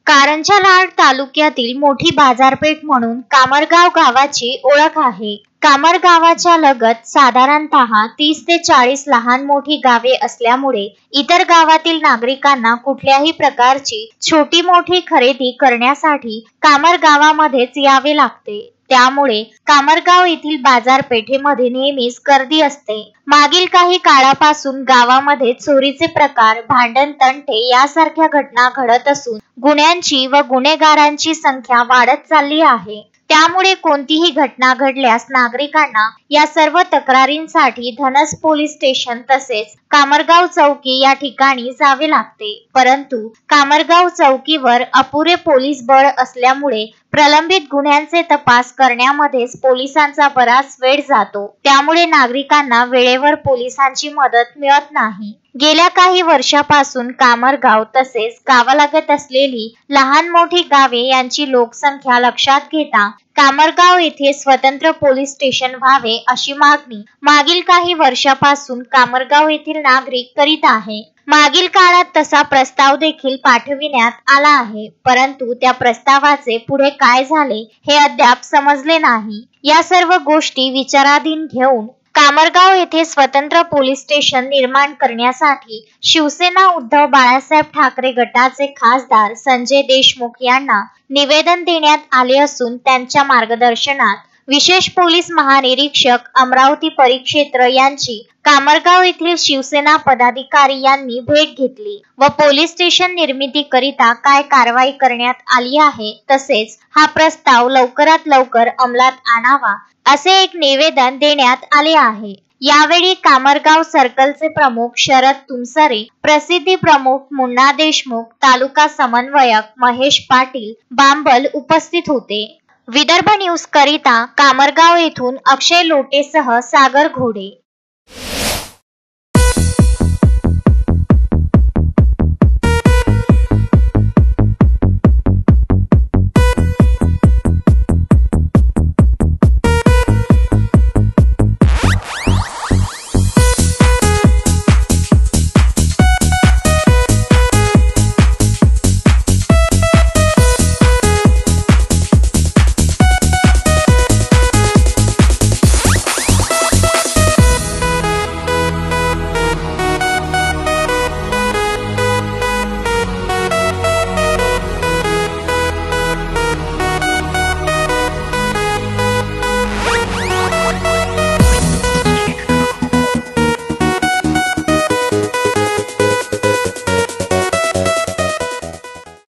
कारंजा लाड तालुक्यातील मोठी बाजारपेठ म्हणून कामरगाव गावाची ओळख आहे. कामर गावाच्या लगत साधारणतः 30 ते 40 लहान मोठी गावे असल्यामुळे इतर गावातील नागरिकांना कुठल्याही प्रकारची छोटी मोठी खरेदी करण्यासाठी कामर गावामध्येच यावे लागते. त्यामुळे कामरगाव येथील बाजारपेठेमध्ये नेहमीच गर्दी असते. मागील काही काळापासून गावामध्ये चोरीचे प्रकार, भांडण तंटे यासारख्या घटना घडत असून गुन्ह्यांची व गुन्हेगारांची संख्या वाढत चालली आहे. त्यामुळे कोणतीही घटना घडल्यास नागरिकांना या सर्व तक्रारींसाठी धनस पोलीस स्टेशन तसेच कामरगाव चौकी या ठिकाणी जावे लागते. परंतु कामरगाव चौकीवर अपुरे पोलीस बळ असल्यामुळे प्रलंबित गुन्ह्यांचे तपास करण्यामध्येच पोलिसांचा बराच वेळ जातो. त्यामुळे नागरिकांना वेळेवर पोलिसांची मदत मिळत नाही. गेल्या काही वर्षापासून कामरगाव तसेच गावालगत असलेली लहान मोठी गावे यांची लोकसंख्या लक्षात घेता कामरगाव येथे स्वतंत्र पोलीस स्टेशन व्हावे अशी मागणी मागील काही वर्षापासून कामरगाव येथील नागरिक करीत आहे. मागील काळात तसा प्रस्ताव देखील पाठविण्यात आला आहे, परंतु त्या प्रस्तावाचे पुढे काय झाले हे अद्याप समजले नाही. या सर्व गोष्टी विचाराधीन घेऊन कामरगाव येथे स्वतंत्र पोलीस स्टेशन निर्माण करण्यासाठी शिवसेना उद्धव बाळासाहेब ठाकरे गटाचे खासदार संजय देशमुख यांना निवेदन देण्यात आले असून त्यांच्या मार्गदर्शनात विशेष पोलीस महानिरीक्षक अमरावती परिक्षेत्र यांची कामरगाव येथील शिवसेना पदाधिकारी यांनी भेट घेतली व पोलीस स्टेशन निर्मितीकरिता काय कारवाई करण्यात आली आहे तसेच हा प्रस्ताव लवकरात लवकर अंमलात आणावा असे एक निवेदन देण्यात आले आहे. यावेळी कामरगाव सर्कलचे प्रमुख शरद तुमसरे, प्रसिद्धी प्रमुख मुन्ना देशमुख, तालुका समन्वयक महेश पाटील बांबल उपस्थित होते. विदर्भ न्यूज करिता कामरगाव येथून अक्षय लोटेसह सागर घोडे.